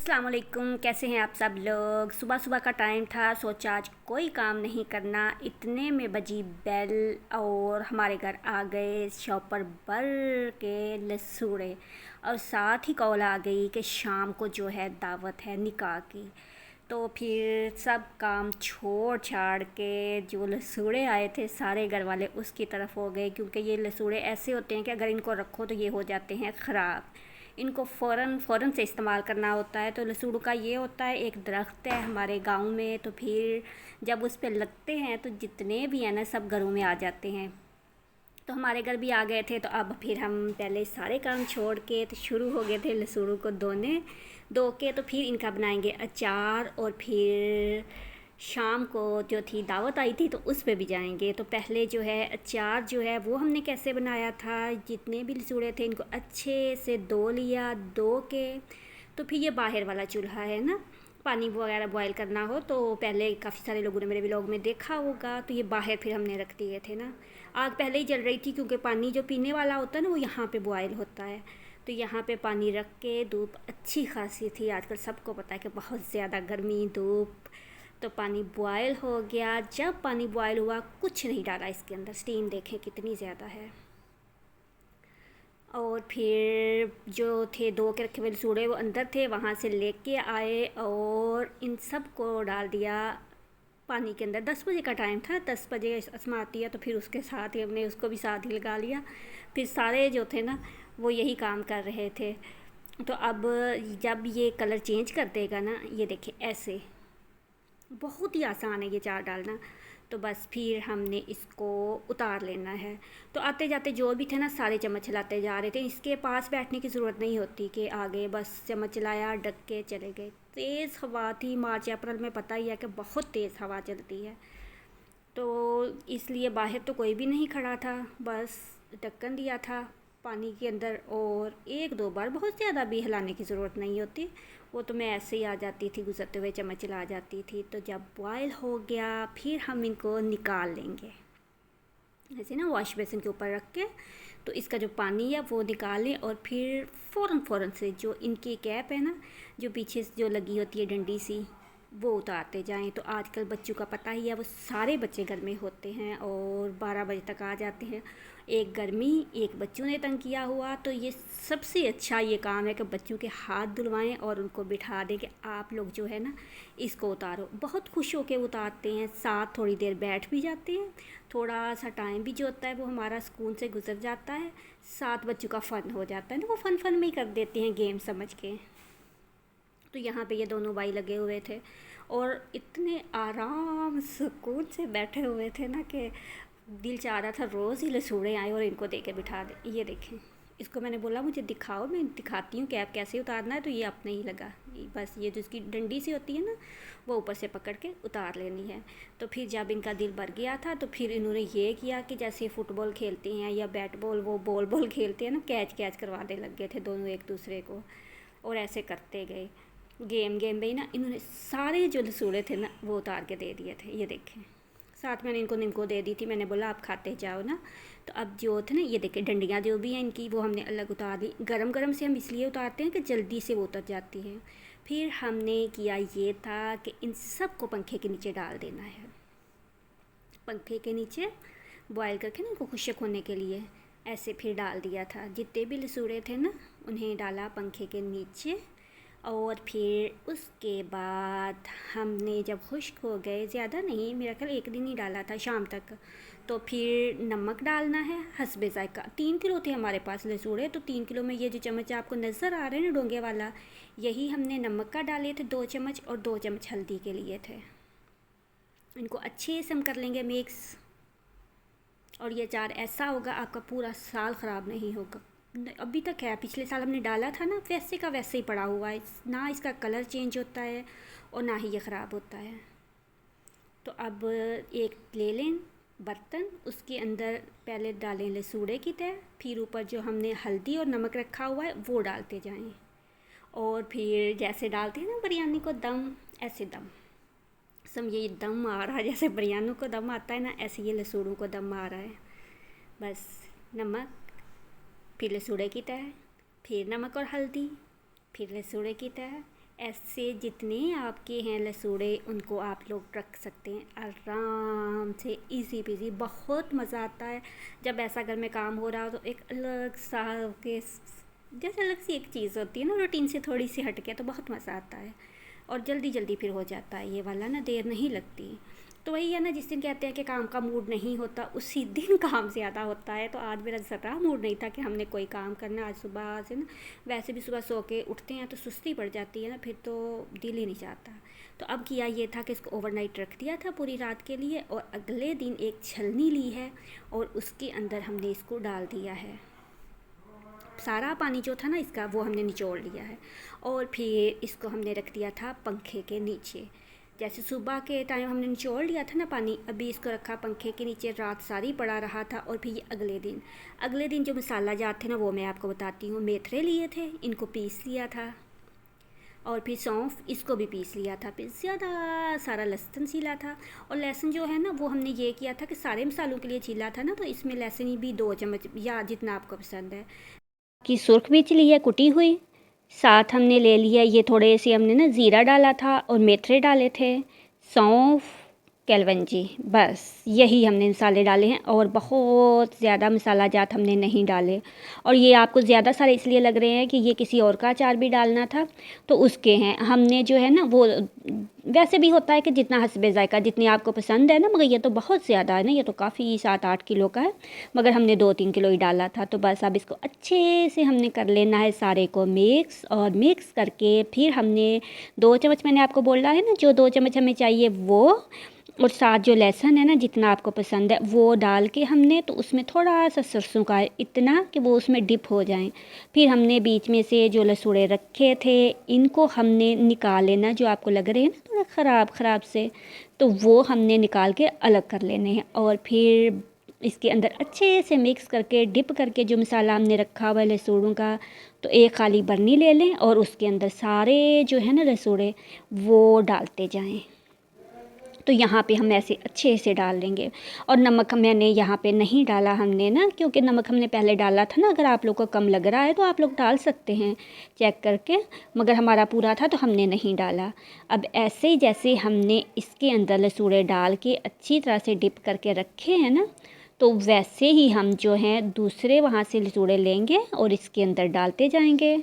अस्सलाम वालेकुम। कैसे हैं आप सब लोग। सुबह सुबह का टाइम था, सोचा आज कोई काम नहीं करना। इतने में बजी बेल और हमारे घर आ गए शॉप पर भर के लसूड़े और साथ ही कॉल आ गई कि शाम को जो है दावत है निकाह की। तो फिर सब काम छोड़ छाड़ के जो लसूड़े आए थे सारे घर वाले उसकी तरफ हो गए, क्योंकि ये लसूड़े ऐसे होते हैं कि अगर इनको रखो तो ये हो जाते हैं ख़राब। इनको फ़ौरन से इस्तेमाल करना होता है। तो लसूड़ों का ये होता है, एक दरख्त है हमारे गांव में, तो फिर जब उस पर लगते हैं तो जितने भी हैं ना सब घरों में आ जाते हैं। तो हमारे घर भी आ गए थे। तो अब फिर हम पहले सारे काम छोड़ के तो शुरू हो गए थे लसूड़ों को धोने। धो के तो फिर इनका बनाएंगे अचार, और फिर शाम को जो थी दावत आई थी तो उस पे भी जाएंगे। तो पहले जो है अचार जो है वो हमने कैसे बनाया था, जितने भी लसूड़े थे इनको अच्छे से धो लिया। धो के तो फिर ये बाहर वाला चूल्हा है ना, पानी वगैरह बॉयल करना हो तो पहले काफ़ी सारे लोगों ने मेरे व्लॉग में देखा होगा, तो ये बाहर फिर हमने रख दिए थे ना। आग पहले ही जल रही थी क्योंकि पानी जो पीने वाला होता है ना वो यहाँ पे बॉयल होता है। तो यहाँ पे पानी रख के, धूप अच्छी खासी थी, आजकल सबको पता है कि बहुत ज़्यादा गर्मी धूप। तो पानी बॉयल हो गया। जब पानी बॉयल हुआ कुछ नहीं डाला इसके अंदर, स्टीम देखें कितनी ज़्यादा है। और फिर जो थे दो के रखे हुए लसूड़े वो अंदर थे, वहाँ से लेके आए और इन सब को डाल दिया पानी के अंदर। 10 बजे का टाइम था, 10 बजे अस्मा आती है तो फिर उसके साथ ही हमने उसको भी साथ ही लगा लिया। फिर सारे जो थे ना वो यही काम कर रहे थे। तो अब जब ये कलर चेंज कर देगा ना, ये देखिए ऐसे, बहुत ही आसान है ये चार डालना। तो बस फिर हमने इसको उतार लेना है। तो आते जाते जो भी थे ना सारे चम्मच चलाते जा रहे थे, इसके पास बैठने की ज़रूरत नहीं होती कि आगे बस चम्मच चलाया ढक के चले गए। तेज़ हवा थी, मार्च अप्रैल में पता ही है कि बहुत तेज़ हवा चलती है, तो इसलिए बाहर तो कोई भी नहीं खड़ा था, बस ढक्कन दिया था पानी के अंदर। और एक दो बार, बहुत ज़्यादा भी हिलाने की ज़रूरत नहीं होती, वो तो मैं ऐसे ही आ जाती थी, गुजरते हुए चम्मच चला जाती थी। तो जब बॉयल हो गया फिर हम इनको निकाल लेंगे ऐसे ना, वॉश बेसिन के ऊपर रख के। तो इसका जो पानी है वो निकालें और फिर फ़ौरन से जो इनकी कैप है ना, जो पीछे जो लगी होती है डंडी सी, वो उतारते जाएं। तो आजकल बच्चों का पता ही है, वो सारे बच्चे घर में होते हैं और 12 बजे तक आ जाते हैं। एक गर्मी, एक बच्चों ने तंग किया हुआ, तो ये सबसे अच्छा ये काम है कि बच्चों के हाथ धुलवाएं और उनको बिठा दें कि आप लोग जो है ना इसको उतारो। बहुत खुश होकर उतारते हैं, साथ थोड़ी देर बैठ भी जाते हैं, थोड़ा सा टाइम भी जो होता है वो हमारा सुकून से गुजर जाता है, साथ बच्चों का फ़न हो जाता है ना, वो फ़न में ही कर देते हैं गेम समझ के। तो यहाँ पे ये दोनों भाई लगे हुए थे और इतने आराम सुकून से बैठे हुए थे ना कि दिल चाह रहा था रोज़ ही लसूड़े आए और इनको दे के बिठा दे। ये देखें, इसको मैंने बोला मुझे दिखाओ, मैं दिखाती हूँ कैप कैसे उतारना है, तो ये अपने ही लगा। बस ये जो इसकी डंडी सी होती है ना वो ऊपर से पकड़ के उतार लेनी है। तो फिर जब इनका दिल भर गया था तो फिर इन्होंने ये किया कि जैसे फ़ुटबॉल खेलते हैं या बैट बॉल, वो बॉल खेलते हैं ना, कैच करवाने लग गए थे दोनों एक दूसरे को, और ऐसे करते गए। गेम में ही ना इन्होंने सारे जो लसूड़े थे ना वो उतार के दे दिए थे। ये देखें, साथ मैंने इनको निम्को दे दी थी, मैंने बोला आप खाते जाओ ना। तो अब जो थे ना ये देखें डंडियाँ जो भी हैं इनकी वो हमने अलग उतार दी। गरम से हम इसलिए उतारते हैं कि जल्दी से वो उतर जाती है। फिर हमने किया ये था कि इन सब को पंखे के नीचे डाल देना है, पंखे के नीचे बॉयल करके ना इनको खुश्क होने के लिए ऐसे फिर डाल दिया था। जितने भी लसूड़े थे ना उन्हें डाला पंखे के नीचे। और फिर उसके बाद हमने जब खुश्क हो गए, ज़्यादा नहीं, मेरा ख्याल एक दिन ही डाला था शाम तक, तो फिर नमक डालना है हस्बे ज़ायक़ा। 3 किलो थे हमारे पास लसूड़े, तो 3 किलो में ये जो चम्मच आपको नज़र आ रहे हैं ना डोंगे वाला, यही हमने नमक का डाले थे 2 चम्मच, और 2 चम्मच हल्दी के लिए थे। इनको अच्छे से हम कर लेंगे मिक्स, और ये अचार ऐसा होगा आपका पूरा साल ख़राब नहीं होगा। अभी तक है, पिछले साल हमने डाला था ना वैसे का वैसे ही पड़ा हुआ है, ना इसका कलर चेंज होता है और ना ही ये ख़राब होता है। तो अब एक ले लें बर्तन, उसके अंदर पहले डालें लसूड़े की तह, फिर ऊपर जो हमने हल्दी और नमक रखा हुआ है वो डालते जाएं। और फिर जैसे डालते हैं ना बिरयानी को दम, ऐसे दम समझिए, ये दम आ रहा है जैसे बिरयानी को दम आता है ना, ऐसे ये लसूड़ों को दम आ रहा है। बस नमक, फिर लसूड़े की तह, फिर नमक और हल्दी, फिर लसूड़े की तह, ऐसे जितने आपके हैं लसूड़े उनको आप लोग रख सकते हैं आराम से, इजी पीजी। बहुत मज़ा आता है जब ऐसा घर में काम हो रहा हो, तो एक अलग सा के जैसे अलग सी एक चीज़ होती है ना, रूटीन से थोड़ी सी हट के, तो बहुत मज़ा आता है। और जल्दी जल्दी फिर हो जाता है ये वाला ना, देर नहीं लगती। तो वही है ना, जिस दिन कहते हैं कि काम का मूड नहीं होता उसी दिन काम ज़्यादा होता है। तो आज मेरा ज़रा मूड नहीं था कि हमने कोई काम करना आज सुबह से ना। वैसे भी सुबह सो के उठते हैं तो सुस्ती पड़ जाती है ना, फिर तो दिल ही नहीं चाहता। तो अब किया ये था कि इसको ओवरनाइट रख दिया था पूरी रात के लिए, और अगले दिन एक छलनी ली है और उसके अंदर हमने इसको डाल दिया है। सारा पानी जो था ना इसका वो हमने निचोड़ लिया है, और फिर इसको हमने रख दिया था पंखे के नीचे। जैसे सुबह के टाइम हमने निचोड़ लिया था ना पानी, अभी इसको रखा पंखे के नीचे, रात सारी पड़ा रहा था। और फिर ये अगले दिन जो मसाला जात थे ना वो मैं आपको बताती हूँ। मेथरे लिए थे, इनको पीस लिया था, और फिर सौंफ इसको भी पीस लिया था। फिर ज़्यादा सारा लहसुन छीला था, और लहसुन जो है ना वो हमने ये किया था कि सारे मसालों के लिए छीला था ना, तो इसमें लहसुन भी 2 चम्मच या जितना आपको पसंद है की सुर्ख मिर्च ली है कुटी हुई। साथ हमने ले लिया ये थोड़े से, हमने ना ज़ीरा डाला था और मेथरे डाले थे, सौंफ, कलवंजी, बस यही हमने मसाले डाले हैं, और बहुत ज़्यादा मसाला जात हमने नहीं डाले। और ये आपको ज़्यादा सारे इसलिए लग रहे हैं कि ये किसी और का अचार भी डालना था, तो उसके हैं। हमने जो है ना वो वैसे भी होता है कि जितना हस्बे ज़ायका जितनी आपको पसंद है ना, मगर ये तो बहुत ज़्यादा है ना, ये तो काफ़ी 7-8 किलो का है, मगर हमने 2-3 किलो ही डाला था। तो बस अब इसको अच्छे से हमने कर लेना है सारे को मिक्स, और मिक्स करके फिर हमने 2 चम्मच, मैंने आपको बोला है ना जो 2 चम्मच हमें चाहिए वो, और साथ जो लहसुन है ना जितना आपको पसंद है वो डाल के हमने, तो उसमें थोड़ा सा सरसों का इतना कि वो उसमें डिप हो जाएं। फिर हमने बीच में से जो लसूड़े रखे थे इनको हमने निकाल लेना, जो आपको लग रहे हैं ना थोड़ा ख़राब से, तो वो हमने निकाल के अलग कर लेने हैं। और फिर इसके अंदर अच्छे से मिक्स करके डिप करके जो मसाला हमने रखा हुआ है लसूड़ों का, तो एक खाली बर्नी ले लें और उसके अंदर सारे जो है ना लसूड़े वो डालते जाएं। तो यहाँ पे हम ऐसे अच्छे से डाल लेंगे। और नमक मैंने यहाँ पे नहीं डाला हमने ना, क्योंकि नमक हमने पहले डाला था ना। अगर आप लोग को कम लग रहा है तो आप लोग डाल सकते हैं चेक करके, मगर हमारा पूरा था तो हमने नहीं डाला। अब ऐसे ही जैसे हमने इसके अंदर लसूड़े डाल के अच्छी तरह से डिप करके रखे हैं ना, तो वैसे ही हम जो हैं दूसरे वहाँ से लसूड़े लेंगे और इसके अंदर डालते जाएंगे।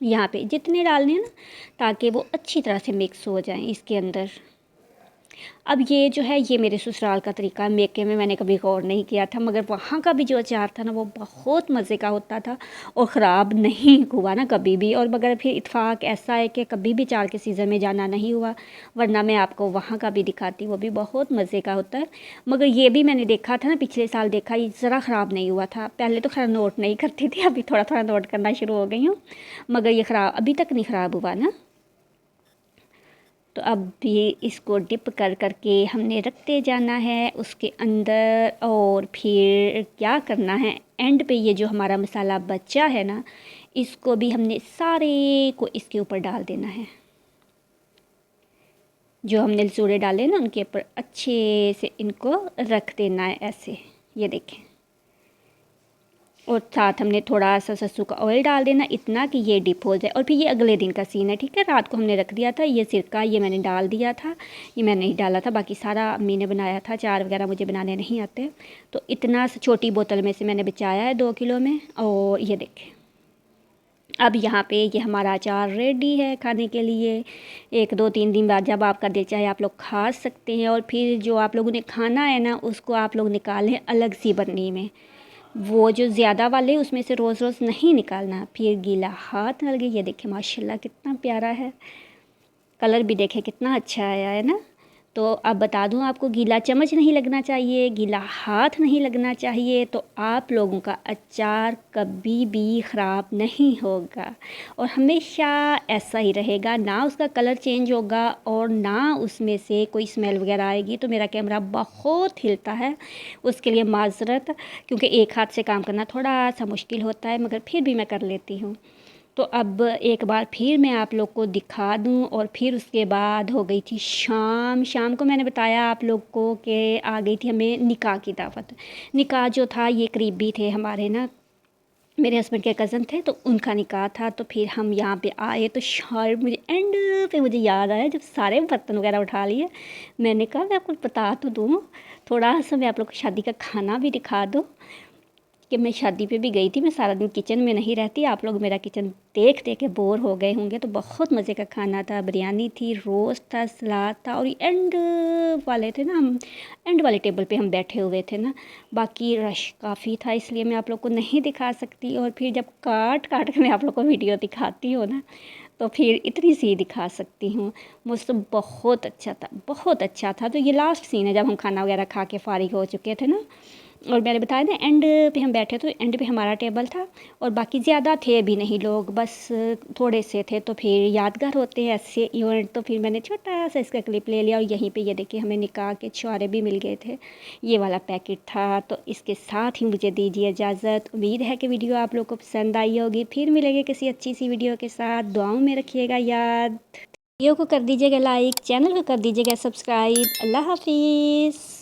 यहाँ पे जितने डालने हैं ना, ताकि वो अच्छी तरह से मिक्स हो जाएं इसके अंदर। अब ये जो है ये मेरे ससुराल का तरीका है, मेके में मैंने कभी गौर नहीं किया था, मगर वहाँ का भी जो अचार था ना वो बहुत मज़े का होता था और ख़राब नहीं हुआ ना कभी भी। और मगर फिर इत्फाक ऐसा है कि कभी भी अचार के सीज़न में जाना नहीं हुआ, वरना मैं आपको वहाँ का भी दिखाती, वो भी बहुत मज़े का होता है। मगर ये भी मैंने देखा था ना, पिछले साल देखा, ये ज़रा ख़राब नहीं हुआ था। पहले तो खैर नोट नहीं करती थी, अभी थोड़ा थोड़ा नोट करना शुरू हो गई हूँ, मगर ये ख़राब अभी तक नहीं ख़राब हुआ ना। तो अब भी इसको डिप कर करके हमने रखते जाना है उसके अंदर। और फिर क्या करना है, एंड पे ये जो हमारा मसाला बचा है ना, इसको भी हमने सारे को इसके ऊपर डाल देना है। जो हमने लसूड़े डाले ना उनके ऊपर अच्छे से इनको रख देना है ऐसे, ये देखें। और साथ हमने थोड़ा सा सरसों का ऑयल डाल देना, इतना कि ये डिप हो जाए। और फिर ये अगले दिन का सीन है, ठीक है। रात को हमने रख दिया था, ये सिरका ये मैंने डाल दिया था, ये मैंने नहीं डाला था, बाकी सारा अम्मी ने बनाया था। अचार वगैरह मुझे बनाने नहीं आते, तो इतना छोटी बोतल में से मैंने बचाया है 2 किलो में। और ये देखें, अब यहाँ पे ये हमारा अचार रेडी है खाने के लिए। 1-2-3 दिन बाद जब आपका दिल चाहे आप लोग खा सकते हैं। और फिर जो आप लोगों ने खाना है ना उसको आप लोग निकालें अलग सी बर्नी में, वो जो ज़्यादा वाले उसमें से रोज़ रोज़ नहीं निकालना, फिर गीला हाथ न लगे। ये देखिए माशाल्लाह कितना प्यारा है, कलर भी देखे कितना अच्छा आया है ना। तो अब बता दूं आपको, गीला चम्मच नहीं लगना चाहिए, गीला हाथ नहीं लगना चाहिए, तो आप लोगों का अचार कभी भी ख़राब नहीं होगा और हमेशा ऐसा ही रहेगा। ना उसका कलर चेंज होगा और ना उसमें से कोई स्मेल वगैरह आएगी। तो मेरा कैमरा बहुत हिलता है, उसके लिए माज़रत, क्योंकि एक हाथ से काम करना थोड़ा सा मुश्किल होता है, मगर फिर भी मैं कर लेती हूँ। तो अब एक बार फिर मैं आप लोग को दिखा दूं। और फिर उसके बाद हो गई थी शाम को मैंने बताया आप लोग को कि आ गई थी हमें निकाह की दावत। निकाह जो था ये करीबी थे हमारे ना, मेरे हस्बैंड के कज़न थे तो उनका निकाह था। तो फिर हम यहाँ पे आए तो शायद मुझे एंड पे मुझे याद आया, जब सारे बर्तन वगैरह उठा लिए, मैंने कहा मैं आपको बता तो दूँ, थोड़ा सा मैं आप लोग को शादी का खाना भी दिखा दूँ कि मैं शादी पे भी गई थी। मैं सारा दिन किचन में नहीं रहती, आप लोग मेरा किचन देख देख के बोर हो गए होंगे। तो बहुत मज़े का खाना था, बिरयानी थी, रोस्ट था, सलाद था, और एंड वाले थे ना, हम एंड वाले टेबल पे हम बैठे हुए थे ना। बाकी रश काफ़ी था, इसलिए मैं आप लोग को नहीं दिखा सकती। और फिर जब काट काट कर मैं आप लोग को वीडियो दिखाती हूँ ना, तो फिर इतनी सी दिखा सकती हूँ। मुझसे बहुत अच्छा था, बहुत अच्छा था। तो ये लास्ट सीन है जब हम खाना वगैरह खा के फारिग हो चुके थे ना, और मैंने बताया ना एंड पे हम बैठे, तो एंड पे हमारा टेबल था और बाकी ज़्यादा थे भी नहीं लोग, बस थोड़े से थे। तो फिर यादगार होते हैं ऐसे इवेंट। तो फिर मैंने छोटा सा इसका क्लिप ले लिया, और यहीं पे ये देखिए हमें निकाह के छुआरे भी मिल गए थे। ये वाला पैकेट था। तो इसके साथ ही मुझे दीजिए इजाज़त। उम्मीद है कि वीडियो आप लोग को पसंद आई होगी। फिर मिलेंगे किसी अच्छी सी वीडियो के साथ। दुआओं में रखिएगा याद। वीडियो को कर दीजिएगा लाइक, चैनल को कर दीजिएगा सब्सक्राइब। अल्लाह हाफिज़।